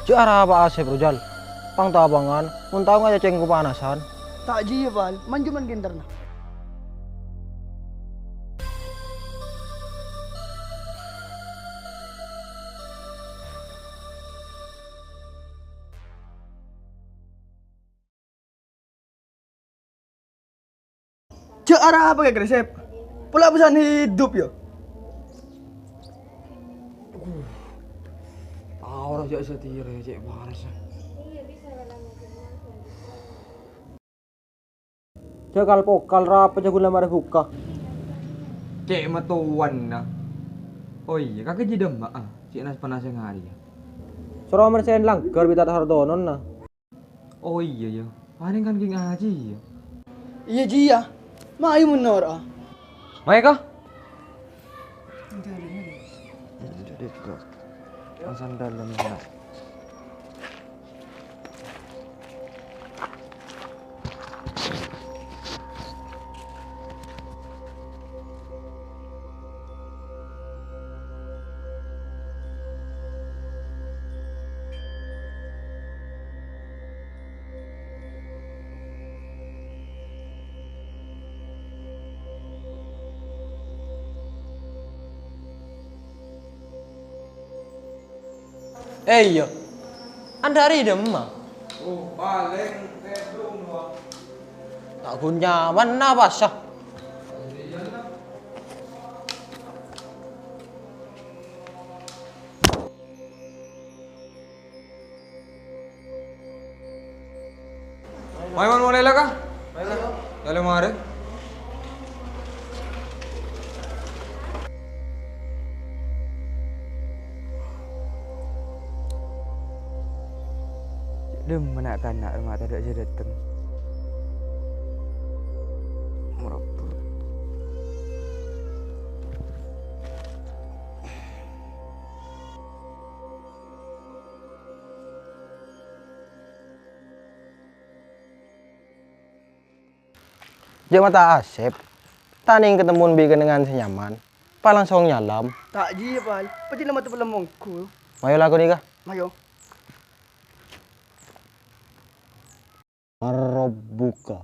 Cik arah apa Asep Rujal? Pang tabangan, muntah nggak ceng kepanasan. Tak ji bal, manjuman genderna. Cek arah apa kayak resep? Pula pesan hidup ya. Orang jak setir cek panas. Cekal pokal rapa jago lamar huka. Cek matuan nah. Oh iya, kakek jadi demak ah. Cek nas panas yang hari ya. Soro mersen langgar bitar hardonon na. Oh iya ya. Paling kan ging aji ya. Iya ji ya. Mayu menor ah. Baik kah? Jadi kok. Pasang dalam ya. Iya. Anda hari demam. Oh, paling belum wah. Tak punya mana basah. Mai mulai lah kah? Dalam hari. Dem mana kanak rumah tak ada aja datang. Merokok. Jek mata Asep. Taning ketemuan bikin dengan senyaman. Palang song nyalam. Tak ji bal. Pati nama tu pula mongku. Mayo lagu nih kah? Mayo. Rabbuka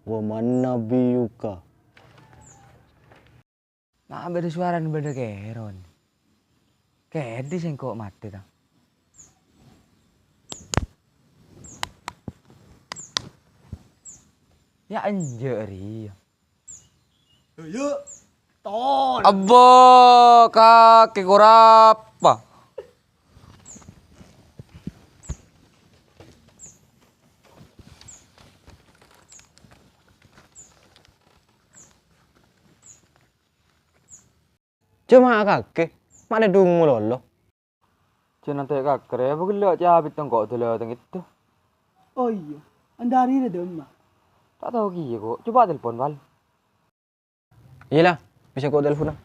wa man nabiyuka. Nah, beda suara beda keron. Kayak di kok mati tak. Ya anjeri. Yo. Ton. Abo kaki kurapa. Cuma kakek, mana dungu lolo. Cina teh kakre, bukan lihat cabit tengkok tu lihat itu. Oh iya. Anda hari ini demam. Tak tahu kia kok. Coba telepon bal. Iyalah, bisa kau telepon.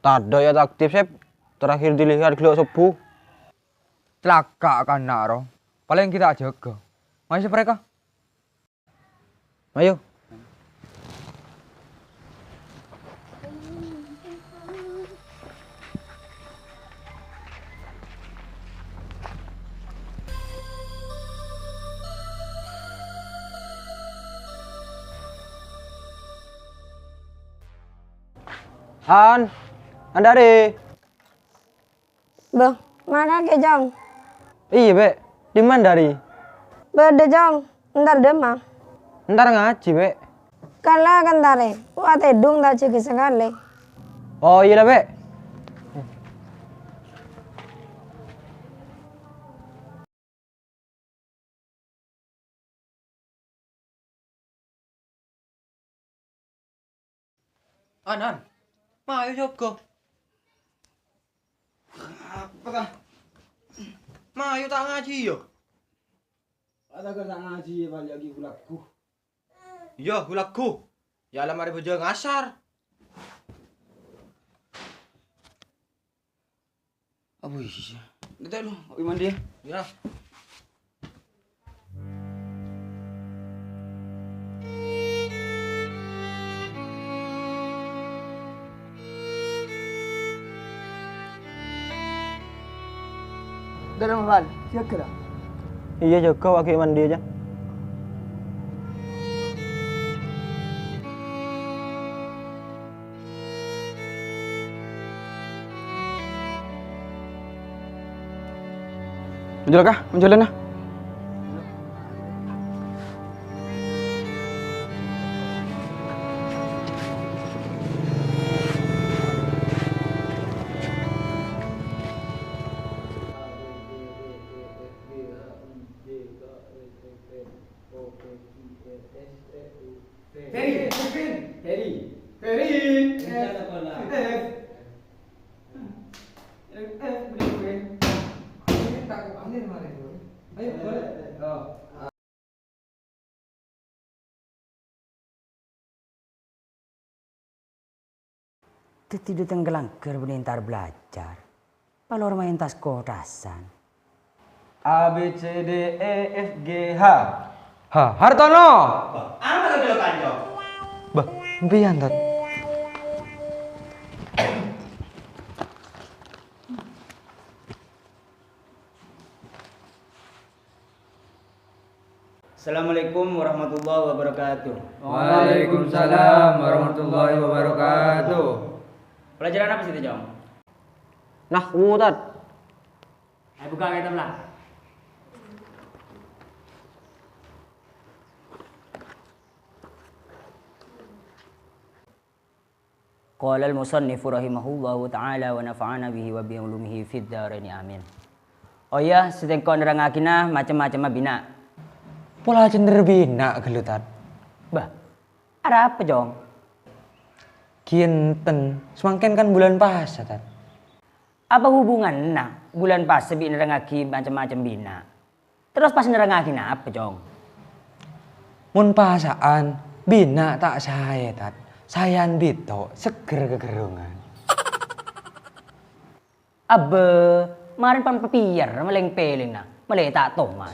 Tak ada ya tak aktif Sep. Terakhir dilihat keluar sepuh. Celaka kan naro. Paling kita jaga. Masih mereka? Ayo. Andari. Bang, mana ke Jong? Iya, Be. Di mana dari? Beda Jong, ntar demam. Ntar ngaji, Be. Kala kan tare, wate dung tak cek sekali. Oh, iya lah, Be. Anan, ayo Joko. Apa kah? Ayo tak ngaji yo. Ada kerja ngaji balik lagi kulakku. Iya, hulaku. Ya alam mari bojo ngasar. Apa iya? Nanti lu, abi mandi ya. Ya. Man, jaga dah. Iya jaga pakai mandi aja. Menjual kah? Menjualin nah. Tidak tenggelam bernintar belajar. Palor main tas kotasan. A B C D E F G H. Hartono. Apa lagi lo kanjo? Bah, mpian tat. Assalamualaikum warahmatullahi wabarakatuh. Waalaikumsalam warahmatullahi wabarakatuh. Pelajaran apa sih itu, Jong? Nahwu tat. Ayo buka kitab lah. Qala al-musannifu rahimahullahu ta'ala wa nafa'ana bihi wa bi ulumihi fid dharain amin. Oh iya, setengkon nerangakina macam-macam bina. Pola cender bina gelutat. Bah, ada apa, Jong? Kienten, semangken kan bulan puasa tat. Apa hubungan nah bulan pas sebi nerangaki macam-macam bina? Terus pas nerangaki apa, Jong? Mun pasaan bina tak saya tat. Sayan bito seger kegerungan. Abe, marin pan pepiyar meleng peleng nah, meleh tak toman.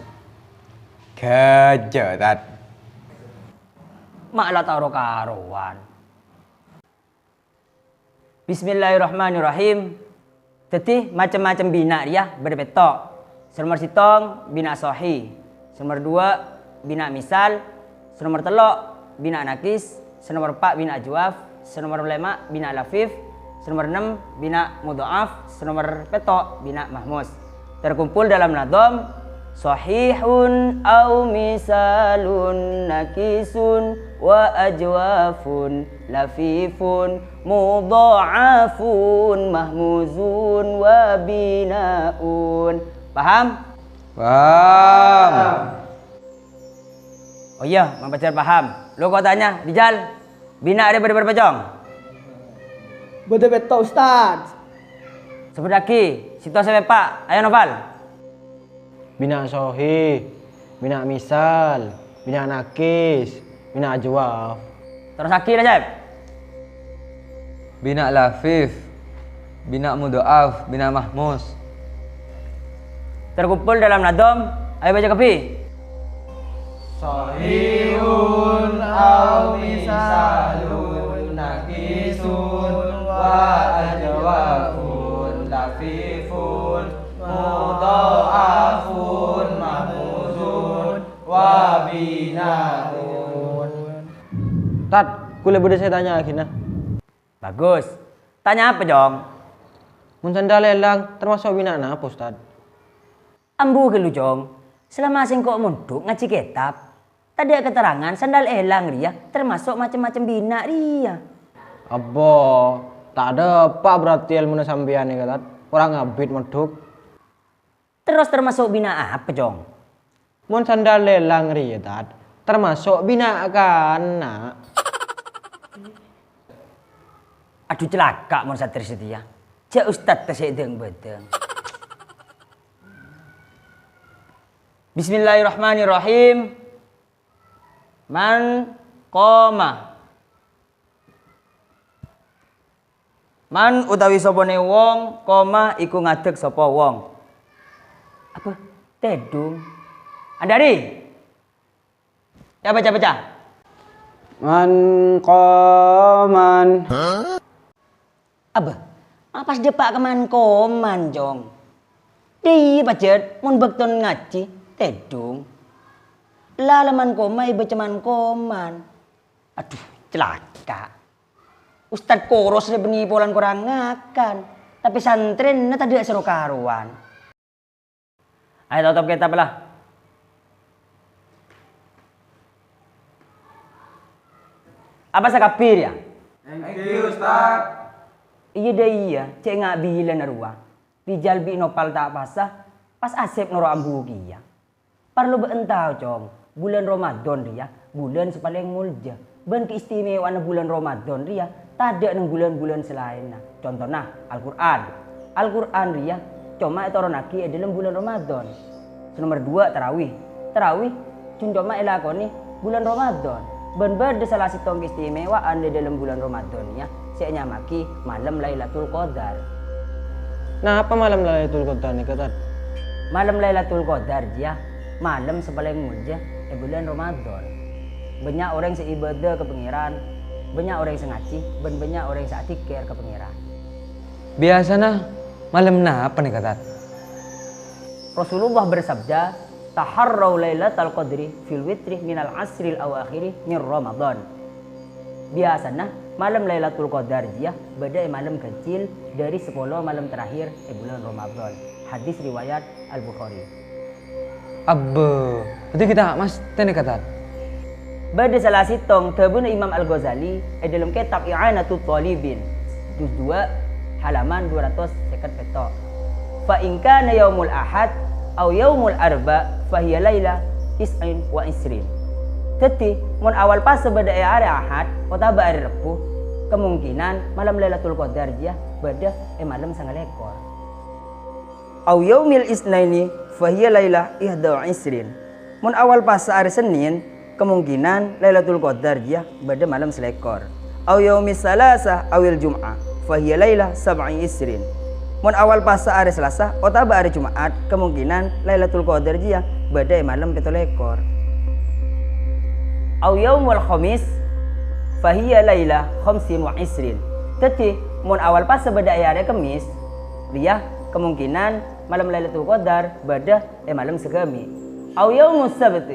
Gajo tat. Maklah taro karuan. Bismillahirrahmanirrahim. Teti macam-macam bina dia berbetok. Nomor sitong bina sahih. Nomor 2 bina misal. Nomor telok bina nakis. Nomor 4 bina ajwaf. Nomor 5 bina lafif. Nomor 6 bina mudhaaf. Nomor petok bina mahmus. Terkumpul dalam nadom sahihun au misalun nakisun wa ajwafun lafifun mudha'afun mahmuzun wa binaun. Paham? Paham. Oh iya, membaca paham. Lo kau tanya, Dijal, bina ada berapa jong? Betul-betul Ustaz. Sepedaki, situ sampai Pak. Ayo Noval. Bina sahih, bina misal, bina nakis, bina ajwaf. Terus Aki dah, Jeb. Bina lafif, bina mudhaaf, bina mahmus. Terkumpul dalam nadom. Ayo baca kopi. Sahihun au misalun nakisun wa ajwafun lafifun mudha'afun mahmuzun wa binaun. Tat, kuliah boleh saya tanya akhirnya. Bagus. Tanya apa, Jong? Mun sandal elang termasuk bina apa, Ustaz? Ambu ke lu, Jong. Selama sing kok munduk ngaji kitab, tadi ada keterangan sandal elang dia termasuk macam-macam bina dia. Apa? Tak ada apa berarti ilmu sampean nih kata. Orang ngabit meduk. Terus termasuk bina apa, Jong? Mun sandal elang ria tat. Termasuk bina kan nak. Aduh celaka mun satri setia. Cak ustaz tersedeng bedeng. Bismillahirrahmanirrahim. Man qoma. Man utawi sapa wong koma iku ngadeg sapa wong. Apa? Tedung. Andari. Ya baca. Man qoman. Apa? Apa depak keman koman, Jong? Di pacet mun bekton ngaji tedung. Lalaman komai bacaman koman. Aduh, celaka. Ustad koros le beni polan kurang ngakan. Tapi santren na tadi seru karuan. Ayo tutup kitab lah. Apa sakapir ya? Thank you, Ustaz. Iya dah iya, cek ngak bilan arwah. Pijal bi nopal tak pasah, pas asep noro ambu kia. Perlu beentau cong, bulan Ramadan dia, bulan sepaling mulja. Ben keistimewaan bulan Ramadan dia, tak ada nang bulan-bulan selainnya. Contohnya Al-Quran. Al-Quran dia, cuma itu ronaki dalam bulan Ramadan. Nomor 2 tarawih. Tarawih cuma elakoni bulan Ramadan. Ben-ben salah satu keistimewaan di dalam bulan Ramadan ya. Saya nyamaki malam Lailatul Qadar. Nah, apa malam Lailatul Qadar nih kata? Malam Lailatul Qadar ya, malam sepaling mulia bulan Ramadan. Banyak orang seibadah ke pangeran, banyak orang sengaji, dan banyak orang seatikir ke pangeran. Biasanya malam apa nih kata? Rasulullah bersabda, taharraw Lailatul Qadri fil witri minal asril awakhiri min Ramadan. Biasanya malam Lailatul Qadar dia beda malam kecil dari 10 malam terakhir bulan Ramadan. Hadis riwayat Al-Bukhari. Abbe, itu kita mas tene kata. Beda salah sitong tabun Imam Al-Ghazali dalam kitab I'anatul Talibin juz 2 halaman 250. Fa in kana yaumul ahad aw yaumul arba fa hiya laila 29. Jadi, mun awal pas sebeda hari Ahad, atau hari Rebu, kemungkinan malam Lailatul Qadar dia beda malam sangalekor. Au yaumil isnaini fahiya laila 21. Mun awal pas hari Senin, kemungkinan Lailatul Qadar dia beda malam selekor. Au yaumis salasa awil Jum'ah fahiya laila 27. Mun awal pas hari Selasa atau hari Jumat, kemungkinan Lailatul Qadar dia beda malam 17. Au yaumul khamis fahiya laila 25. Jadi mun awal pas sebeda hari Kamis dia kemungkinan malam Lailatul Qadar beda malam segami. Au yaumus sabti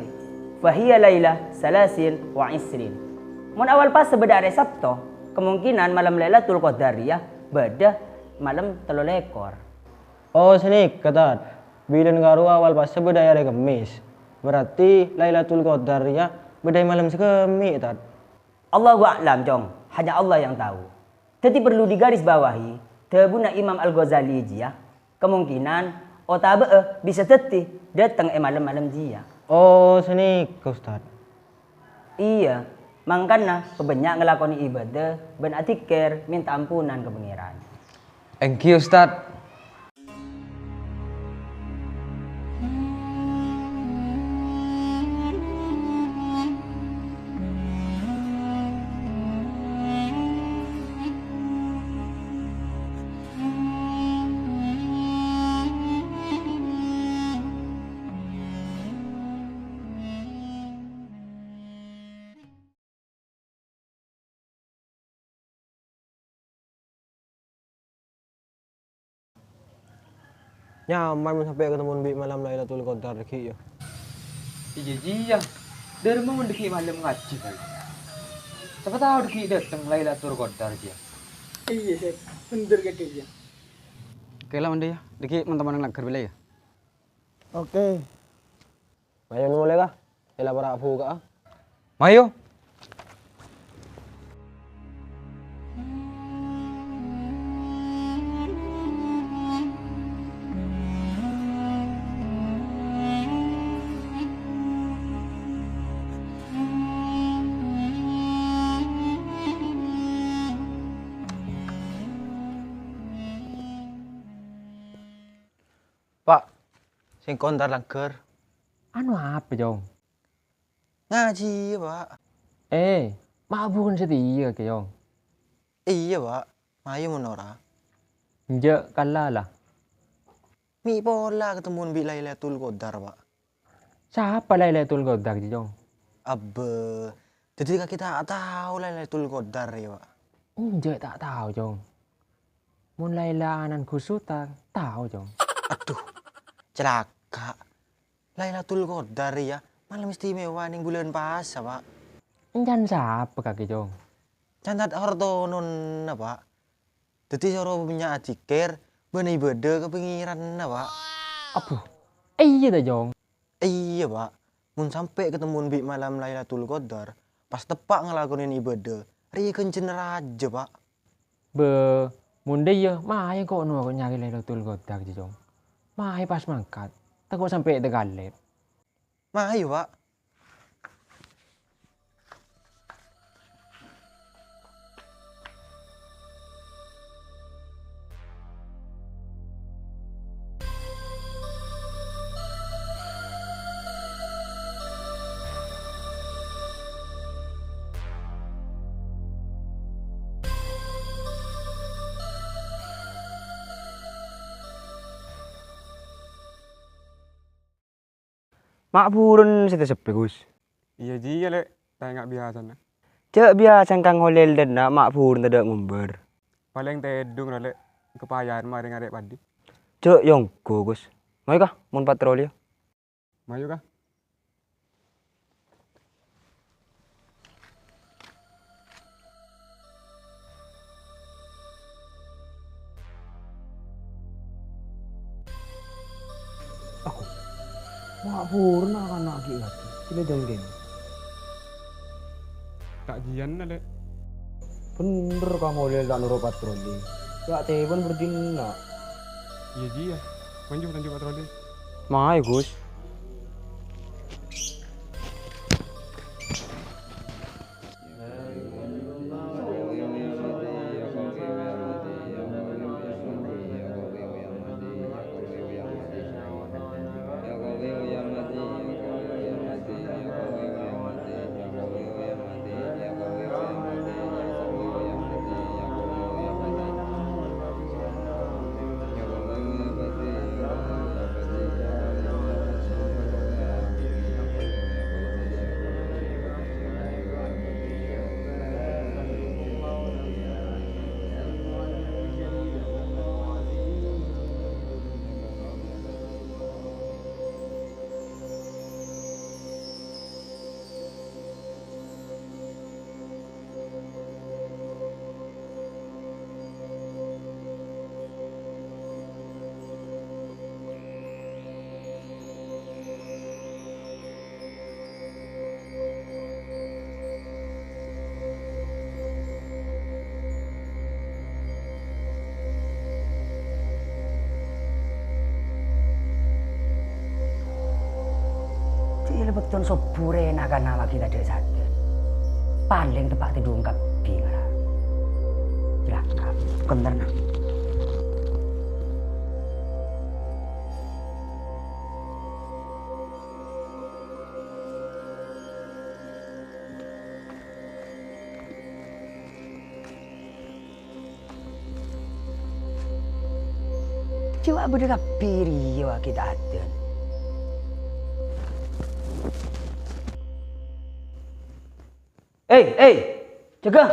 fahiya laila 23. Mun awal pas sebeda hari Sabtu kemungkinan malam Lailatul Qadar dia beda malam 23. Oh, sini kata. Bilan garu awal pas sebeda hari Kamis. Berarti Lailatul Qadar ya beda malam sekami tat. Allahu a'lam jong, hanya Allah yang tahu. Jadi perlu digaris bawahi, tabuna Imam Al-Ghazali dia, kemungkinan otabe bisa teti datang malam-malam dia. Oh, sini ke Ustaz. Iya, makanya kebanyak ngelakoni ibadah, ben atikir minta ampunan ke pangeran. Thank you, Ustaz. Nyaman mun sampai ketemu bi malam Lailatul Qadar ki yo. Iya, dari mau mendeki malam ngaji kali. Siapa tahu deki datang Lailatul Qadar dia. Iya, Sep. Bener gede dia. Oke lah mandi ya, diki teman-teman yang lagar ya. Oke. Mayo mulai kah? Ela para abu kah? Mayo. Pak, sing kontar langgar. Anu apa jong? Ngaji, Pak. Mabuk setia ke jong. Iya, Pak. Mayo menora. Nje kalah lah. Mi pola ketemu bi Lailatul Qadar, Pak. Siapa Lailatul Qadar jong? Abbe. Jadi kita tahu Lailatul Qadar ya, Pak. Nje tak tahu jong. Mun Laila anan kusutan tahu jong. Aduh, Celaka. Lailatul Qadar ya. Malam istimewa ning bulan puasa, Pak. Encan siapa kaki jong? Cantat hartonon na, Pak. Dadi cara punya adikir ben ibadah kepengiran na, Pak. Apa? Iya dah jong. Iya, Pak. Mun sampai ketemu di malam Lailatul Qadar, pas tepak ngelakonin ibadah, riya kencen raja, Pak. Be, munde ya, mahai kok nu aku nyari Lailatul Qadar jong. Mahai pas mangkat, takut sampai tegalep. Mah ayo, Pak. Mak purun saya sepi Gus. Iya ji ya lek, saya nggak biasa nah. Cek biasa kang holel dan nak mak purun tidak ngumber. Paling tedung lah lek, kepayahan mari ngarek padi. Cek yongko Gus. Mau kah mun patroli? Mayu kah? Mak purna kan lagi lagi. Sila jenggen. Tak jian lah lek. Bener kamu lihat tak nurut patroli. Ya telepon berdina. Iya ji ya. Manju patroli. Mai Gus. Betul sobure naga nama kita dek sadar. Paling tepat diungkap bingung. Jelaka, bener nah. Coba berdeka piri ya kita ada. Jaga.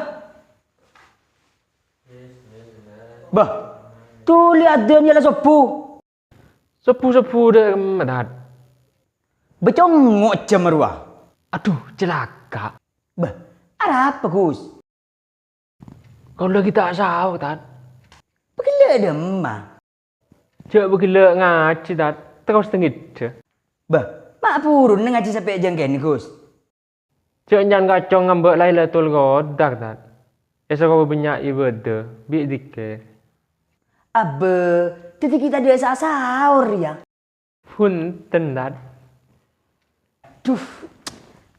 Bah, tuh lihat dia nyala sepu. Sepu-sepu deh medat. Becongok aja meruah. Aduh, celaka. Bah, ada apa Gus? Kalau kita saw tat. Begila demah. Cak begila ngaji tat. Terus tengit. Bah, mak purun ngaji sampai jengken Gus. Cak nyan kacau ngambek Lailatul Qadar tat. Esok kau banyak ibadah, bi dikir. Abe, tadi kita dia sahur ya. Punten tat. Duh,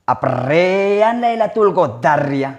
aprean Lailatul Qadar ya.